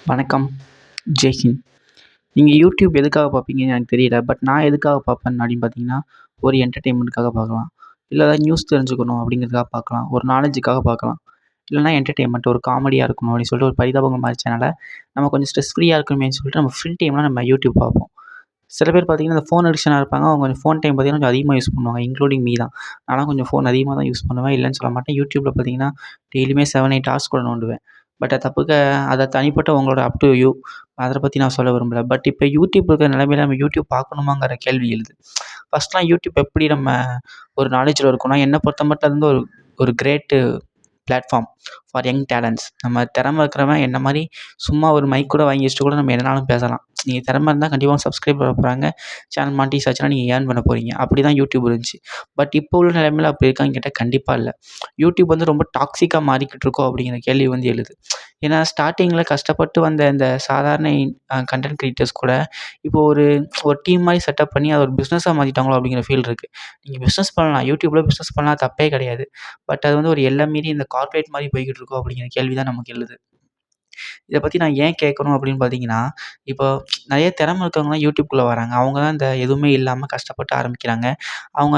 வணக்கம். ஜெய்ஹிந்த். நீங்க யூடியூப் எதுக்காக பார்ப்பீங்கன்னு எனக்கு தெரியல. பட் நான் எதுக்காக பார்ப்பேன் அப்படின்னு பார்த்தீங்கன்னா, ஒரு என்டர்டெயின்மெண்ட்க்காக பார்க்கலாம். இல்ல ஏதாவது நியூஸ் தெரிஞ்சுக்கணும் அப்படிங்கிறதுக்காக பார்க்கலாம். ஒரு நாலேட்ஜுக்காக பார்க்கலாம். இல்லைனா என்டர்டெயின்மெண்ட் ஒரு காமெடியா இருக்கணும் அப்படின்னு சொல்லிட்டு ஒரு பரிதாபங்கள் மாரி சேனல நம்ம கொஞ்சம் ஸ்ட்ரெஸ் ஃப்ரீயா இருக்கணுமேன்னு சொல்லிட்டு நம்ம ஃப்ரீ டைம்ல நம்ம யூடியூப் பார்ப்போம். சில பேர் பார்த்தீங்கன்னா, இந்த ஃபோன் அடிக்ஷனா இருப்பாங்க. அவங்க கொஞ்சம் ஃபோன் டைம் பார்த்தீங்கன்னா, கொஞ்சம் அதிகமா யூஸ் பண்ணுவாங்க. இன்க்ளூடிங் மீ தான். நான்லாம் கொஞ்சம் ஃபோன் அதிகமா தான் யூஸ் பண்ணுவேன். இல்லன்னு சொல்ல மாட்டேன். யூடியூப்ல பார்த்தீங்கன்னா, டெய்லியுமே 7, 8 ஹார்ஸ் கூட நோண்டுவேன். பட் அது தப்புக்க அது தனிப்பட்ட உங்களோட அப் டூ யூ. அத பத்தி நான் சொல்ல விரும்பல. பட் இப்ப யூடியூப் இருக்கிற நிலைமையில நம்ம யூடியூப் பார்க்கணுமாங்கிற கேள்வி எழுது. ஃபர்ஸ்ட்லாம் யூடியூப் எப்படி நம்ம ஒரு நாலேட்ஜ்ல இருக்கோம்னா, என்ன பொறுத்தமட்டு அது வந்து ஒரு ஒரு great platform for young talents. நம்ம திறமை இருக்கிறவன் என்ன மாரி சும்மா ஒரு மைக் கூட வாங்கி வச்சுட்டு கூட நம்ம எதனாலும் பேசலாம். நீங்க திறமை இருந்தா கண்டிப்பா சப்ஸ்கிரைபர் வரப்போறாங்க. சேனல் மானிடைஸ் ஆச்சுன்னா நீங்க ஏர்ன் பண்ண போறீங்க. அப்படிதான் யூடியூப் இருந்துச்சு. பட் இப்போ உள்ள நிலைமையில அப்படி இருக்கான்னு கேட்டா கண்டிப்பா இல்ல. யூடியூப் வந்து ரொம்ப டாக்ஸிக்கா மாறிக்கிட்டு இருக்கோ அப்படிங்கிற கேள்வி வந்து எழுது. ஏன்னா ஸ்டார்ட்டிங்ல கஷ்டப்பட்டு வந்த இந்த சாதாரண கன்டென்ட் கிரியேட்டர்ஸ் கூட இப்போ ஒரு ஒரு டீம் மாரி செட்டப் பண்ணி அத ஒரு பிசினஸா மாத்திட்டாங்களோ அப்படிங்கிற ஃபீல் இருக்கு. நீங்க பிசினஸ் பண்ணலாம். யூடியூப்ல பிசினஸ் பண்ணலாம் தப்பே கிடையாது. பட் அது வந்து ஒரு எல்லை மீறி இந்த கார்ப்பரேட் மாரி போய்க்கிட்டு இருக்கோ அப்படிங்கிற கேள்வி தான் நமக்கு எழுது. இத பத்தி நான் ஏன் கேட்கணும் அப்படின்னு பார்த்தீங்கன்னா, இப்போ நெறைய திறமை இருக்கவங்கலாம் யூடியூப்குள்ள வராங்க. அவங்க தான் இந்த எதுவுமே இல்லாம கஷ்டப்பட்டு ஆரம்பிக்கிறாங்க. அவங்க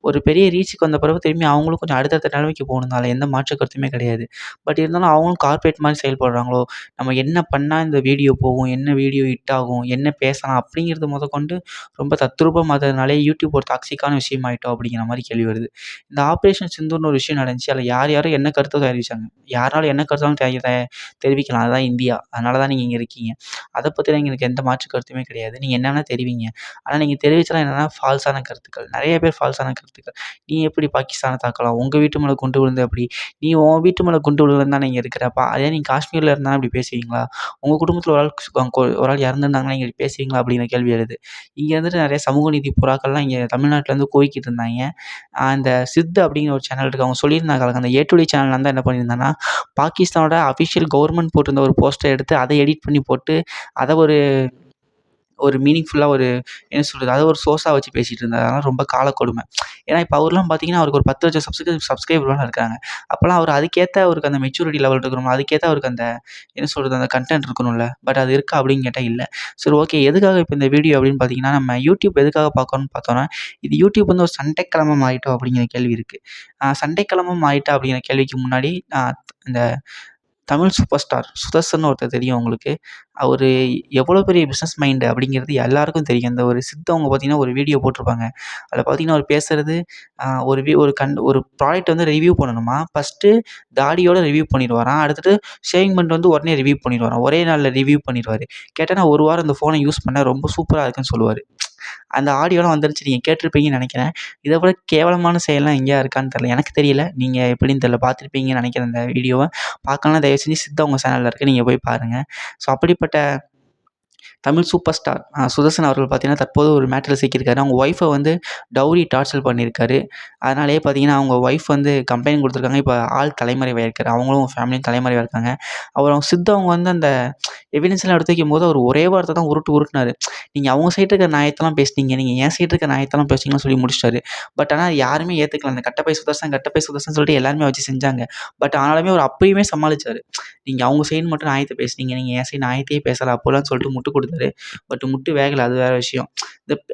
ஒரு பெரிய ரீச்சுக்கு வந்த பிறகு திரும்பி அவங்களும் கொஞ்சம் அடுத்தடுத்த நிலைமைக்கு போகணும். அதுல எந்த மாற்று கருத்துமே கிடையாது. பட் இருந்தாலும் அவங்களும் கார்ப்பரேட் மாரி செயல்படுறாங்களோ, நம்ம என்ன பண்ணா இந்த வீடியோ போகும்? என்ன வீடியோ ஹிட் ஆகும்? என்ன பேசலாம்? அப்படிங்கிறது முதற்கொண்டு ரொம்ப தத்ரூபமா மாத்துறதுனாலே யூடியூப் ஒரு டாக்ஸிக்கான விஷயம் ஆயிட்டோம் அப்படிங்கிற மாரி கேள்வி வருது. இந்த ஆப்பரேஷன் சிந்தூர்னு ஒரு விஷயம் நடந்துச்சு. அதுல யார் யாரோ என்ன கருத்த தெரிவிச்சாங்க. யாராலும் என்ன கருத்தாலும் தெரிவிக்கலாம். அதுதான் இந்தியா. அதனால தான் நீங்க இங்க இருக்கீங்க. அத பத்திலாம் எனக்கு எந்த மாற்று கருத்துமே கிடையாது. நீங்க என்ன வேணா தெரிவிங்க. ஆனா நீங்க தெரிவிச்சலாம் என்னன்னா ஃபால்ஸான கருத்துக்கள். நெறைய பேர் ஃபால்ஸான கருத்துக்கள். நீ எப்படி பாகிஸ்தான தாக்கலாம்? உங்க வீட்டு மேல குண்டு விழுந்தா எப்படி? நீ உன் வீட்டு மேல குண்டு விழலன்னு தானே இங்க இருக்கிற. அதே நீ காஷ்மீர்ல இருந்தா இப்படி பேசுவீங்களா? உங்க குடும்பத்தில ஒரு ஆள் இறந்திருந்தாங்கன்னா நீங்க இப்படி பேசுவீங்களா? அப்படிங்கிற கேள்வி எழுது. இங்க இருந்துட்டு நெறைய சமூக நீதி புறாக்கள்லாம் இங்க தமிழ்நாட்டுல கோவிக்கிட்டு இருந்தாய்ங்க. அந்த சித் அப்படிங்கிற ஒரு சேனல் இருக்கு. அவங்க சொல்லியிருந்தாங்க. அந்த ஏ டுடே சேனல்ல தான் என்ன பண்ணியிருந்தான்னா, பாகிஸ்தானோட அஃபிஷியல் கவர்மெண்ட் போட்டிருந்த ஒரு போஸ்டர எடுத்து அத எடிட் பண்ணி போட்டு, அத ஒரு ஒரு மீனிங்ஃபுல்லா ஒரு என்ன சொல்றது? அத ஒரு சோர்ஸா வச்சு பேசிட்டு இருந்தாரு. அதெல்லாம் ரொம்ப காலக்கொடுமை. ஏன்னா, இப்ப அவர்லாம் பார்த்தீங்கன்னா, அவருக்கு ஒரு 10,00,000 சப்ஸ்கிரைபர்லாம் இருக்காங்க. அப்பலாம் அவரு அதுக்கேத்த அவருக்கு அந்த மெச்சூரிட்டி லெவல் இருக்கணும்ல. அதுக்கேத்த அவருக்கு அந்த என்ன சொல்றது? அந்த கன்டென்ட் இருக்கணும்ல. பட் அது இருக்கா அப்படின்னு கேட்டா இல்ல. சரி ஓகே. எதுக்காக இப்ப இந்த வீடியோ அப்படின்னு பார்த்தீங்கன்னா, நம்ம யூடியூப் எதுக்காக பார்க்கணும்னு பார்த்தோம்னா, இது யூடியூப் வந்து ஒரு சண்டைக்களமா மாறிட்டோம் அப்படிங்கிற கேள்வி இருக்கு. சண்டைக்களமா மாறிட்டா அப்படிங்கிற கேள்விக்கு முன்னாடி, இந்த தமிழ் சூப்பர் ஸ்டார் சுதர்சன்னு ஒருத்தர் தெரியும் உங்களுக்கு. அவரு எவ்வளோ பெரிய பிசினஸ் மைண்ட் அப்படிங்கிறது எல்லாருக்கும் தெரியும். அந்த ஒரு சித்து அவங்க பார்த்தீங்கன்னா, ஒரு வீடியோ போட்டிருப்பாங்க. அதில பார்த்தீங்கன்னா, அவரு பேசுறது ஒரு ஒரு ப்ராடக்ட் வந்து ரிவ்யூ பண்ணணுமா, ஃபர்ஸ்ட்டு தாடியோட ரிவ்யூ பண்ணிருவாராம். அடுத்தது ஷேவிங் பண்ணிட்டு வந்து உடனே ரிவ்யூ பண்ணிருவாராம். ஒரே நாள்ல ரிவ்யூ பண்ணிருவாரு. கேட்டா நான் 1 வாரம் இந்த ஃபோன யூஸ் பண்ணேன். ரொம்ப சூப்பரா இருக்குன்னு சொல்லுவாரு. அந்த ஆடியோலாம் வந்துருச்சு. நீங்க கேட்டுருப்பீங்கன்னு நெனைக்கிறேன். இத விட கேவலமான செயல்லாம் எங்கேயா இருக்கான்னு தெரியல. எனக்கு தெரியல. நீங்க எப்படின்னு தெரியல. பார்த்துருப்பீங்கன்னு நெனைக்கிறேன் இந்த வீடியோவ. பார்க்கலனா தயவு செஞ்சு சித்தா உங்க சேனல்ல இருக்கு. நீங்க போய் பாருங்க. ஸோ அப்படிப்பட்ட தமிழ் சூப்பர் ஸ்டார் சுதர்சன் அவர்கள் பார்த்தீங்கன்னா, தற்போது ஒரு மேட்டர்ல சிக்கியிருக்காரு. அவங்க ஒய்ஃப வந்து டவுரி டார்ச்சர் பண்ணியிருக்காரு. அதனாலேயே பார்த்தீங்கன்னா, அவங்க ஒய்ஃப் வந்து கம்ப்ளைண்ட் குடுத்துருக்காங்க. இப்ப ஆள் தலைமறைவாயிருக்காரு. அவங்களும் ஃபேமிலியும் தலைமறைவா இருக்காங்க. அப்புறம் சித்து அவங்க வந்து அந்த எவிடன்ஸ்லாம் எடுத்து வைக்கும்போது அவர் ஒரே வார்த்த தான் உருட்டுனாரு. நீங்க அவங்க சைடு இருக்க நியாயத்தெல்லாம் பேசுனீங்க. நீங்க என் சைடு இருக்க நியாயத்தெல்லாம் பேசுனீங்கன்னு சொல்லி முடிச்சுட்டாரு. பட் ஆனா யாருமே ஏத்துக்கல. அந்த கட்டப்பை சுதர்சன் சொல்லிட்டு எல்லாருமே வச்சு செஞ்சாங்க. பட் ஆனாலுமே அவர் அப்பயுமே சமாளிச்சாரு. நீங்க அவங்க சைடு மட்டும் நியாயத்த பேசுனீங்க. நீங்க என் சைடு நியாயத்தையே பேசல அப்போலாம் சொல்லிட்டு முட்டு குடுத்தாரு. பட் முட்டு வேகல. அது வேற விஷயம்.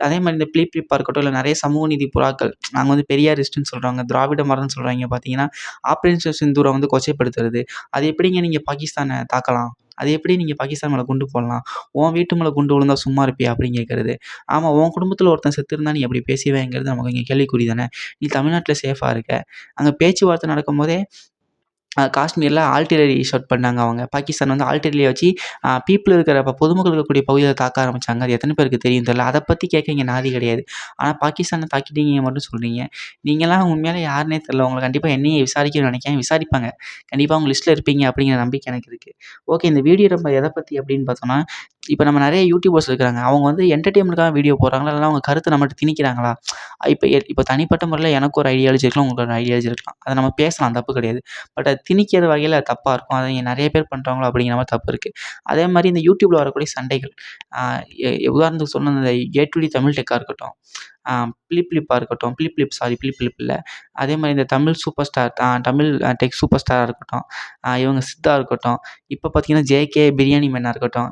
அதே மாரி இந்த பிலிப்பா இருக்கட்டும், இல்ல நெறைய சமூக நீதி புறாக்கள். நாங்க வந்து பெரியாரிஸ்ட்ன்னு சொல்றவங்க, திராவிட மாடல்ன்னு சொல்றவய்ங்க பார்த்தீங்கன்னா, ஆப்பரேஷன் சிந்தூர வந்து கொச்சைப்படுத்துறது. அது எப்படிங்க நீங்க பாகிஸ்தான தாக்கலாம்? அது எப்படி நீங்க பாகிஸ்தான் மேல குண்டு போடலாம்? உன் வீட்டு மேல குண்டு விழுந்தா சும்மா இருப்பியா? அப்படின்னு கேட்கறது. ஆமா, உன் குடும்பத்தில ஒருத்தன் செத்திருந்தா நீ அப்படி பேசுவேங்கிறது நமக்கு இங்க கேள்விக்குறி தானே. நீ தமிழ்நாட்டுல சேஃபா இருக்க. அங்க பேச்சுவார்த்தை நடக்கும்போதே காஷ்மீர்ல ஆல்டிலரி ஷாட் பண்ணாங்க அவங்க. பாகிஸ்தான் வந்து ஆல்டிலரிய வச்சு பீப்பிள் இருக்கிற பொதுமக்கள் இருக்கக்கூடிய பகுதியில தாக்க ஆரம்பிச்சாங்க. அது எத்தன பேருக்கு தெரியும் தெரியல. அத பத்தி கேட்க இங்க நாதி கிடையாது. ஆனா பாகிஸ்தான தாக்கிட்டீங்க மட்டும் சொல்றீங்க. நீங்கலாம் உண்மையாலே யாருன்னே தெரியல. உங்கள கண்டிப்பா என்னையே விசாரிக்கணும்னு நெனைக்கிறேன். விசாரிப்பாங்க. கண்டிப்பா உங்க லிஸ்ட்ல இருப்பீங்க அப்படிங்கிற நம்பிக்கை எனக்கு இருக்கு. ஓகே, இந்த வீடியோ நம்ம எத பத்தி அப்படின்னு பார்த்தோம்னா, இப்ப நம்ம நெறைய யூடியூபர்ஸ் இருக்கிறாங்க. அவங்க வந்து என்டர்டெயின்மென்ட்க்காக வீடியோ போடுறாங்களா? இல்லனா அவங்க கருத்த நம்மட்ட திணிக்கிறாங்களா? இப்ப தனிப்பட்ட முறையில எனக்கு ஒரு ஐடியாலஜி இருக்கலாம். உங்களுக்கு ஒரு ஐடியாலஜி இருக்கலாம். அத நம்ம பேசலாம். தப்பு கிடையாது. பட் அது திணிக்கிற வகையில அது தப்பா இருக்கும். அத இங்க நெறைய பேர் பண்றாங்களோ அப்படிங்கிற மாரி தப்பு இருக்கு. அதே மாரி இந்த யூடியூப்ல வரக்கூடிய சண்டைகள். அ உதாரணத்துக்கு சொன்ன அந்த ஏ டு டி தமிழ் டெக்கா இருக்கட்டும். பிலிப் லிப்பா இருக்கட்டும், பிலிப் லிப் இல்ல. அதே மாரி இந்த Tamil super star Tamil tech super ஸ்டாரா இருக்கட்டும், இவங்க சித்தா இருக்கட்டும், இப்போ பார்த்தீங்கன்னா ஜேகே பிரியாணி மேனா இருக்கட்டும்,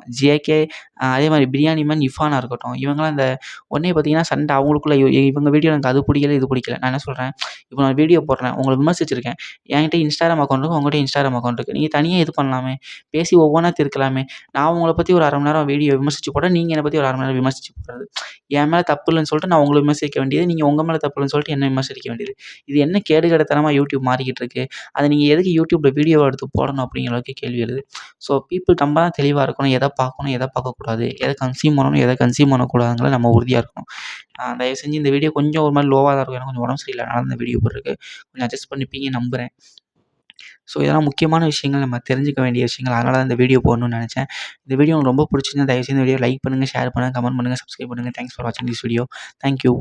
அதே மாரி பிரியாணி மேன் இர்ஃபானா இருக்கட்டும், இவங்கலாம் இந்த உடனே பார்த்தீங்கன்னா சண்டை அவங்களுக்குள்ள இவங்க வீடியோ எனக்கு அது பிடிக்கல, இது பிடிக்கல. நான் என்ன சொல்றேன், இப்போ நான் வீடியோ போடுறேன், உங்கள விமர்சிச்சிருக்கேன். என்கிட்ட Instagram அக்கவுண்ட் இருக்கு, உங்ககிட்ட Instagram அக்கவுண்ட் இருக்கு. நீங்க தனியா இது பண்ணலாமே, பேசி ஒவ்வொன்னா தீர்க்கலாமே. நான் உங்கள பத்தி ஒரு 1/2 மணி நேரம் வீடியோ விமர்சிச்சு போட்டேன், நீங்க என்ன பத்தி ஒரு 1/2 மணி நேரம் விமர்சிச்சு போடுறது. என் மேல தப்பு இல்லன்னு சொல்லிட்டு நான் உங்கள விமர்சிக்க வேண்டியது, நீங்க உங்க மேல தப்பு இல்லன்னு சொல்லிட்டு என்ன விமர்சிக்க வேண்டியது. இது என்ன கேடுகெட்டத்தனமா YouTube மாறிக்கிட்டு இருக்கு. அத நீங்க எதுக்கு YouTubeல வீடியோவா எடுத்து போடணும் அப்படிங்கிற அளவுக்கு கேள்வி எழுது. ஸோ பீப்பிள் நம்ம தான் தெளிவா இருக்கணும். எத பார்க்கணும், எத பார்க்கக்கூடாது, எத கன்சியூம் பண்ணணும், எத கன்சியூம் பண்ணக்கூடாதுங்கிறத நம்ம உறுதியா இருக்கணும். தயவு செஞ்சு இந்த வீடியோ கொஞ்சம் ஒரு மாரி லோவா தான் இருக்கும். ஏன்னா கொஞ்சம் உடம்பு சரியில்ல. அதனால இந்த வீடியோ போட்டிருக்கு. கொஞ்சம் அட்ஜஸ்ட் பண்ணிப்பீங்கன்னு நம்புறேன். ஸோ இதெல்லாம் முக்கியமான விஷயங்கள், நம்ம தெரிஞ்சுக்க வேண்டிய விஷயங்கள். அதனால தான் இந்த வீடியோ போடணும்னு நெனச்சேன். இந்த வீடியோ உங்களுக்கு ரொம்ப புடிச்சிருந்தா தயவு செஞ்சு இந்த வீடியோ லைக் பண்ணுங்க, ஷேர் பண்ணுங்க, கமெண்ட் பண்ணுங்க, சப்ஸ்கிரைப் பண்ணுங்க. தேங்க்ஸ் ஃபார் வாட்சிங் திஸ் வீடியோ. Thank you.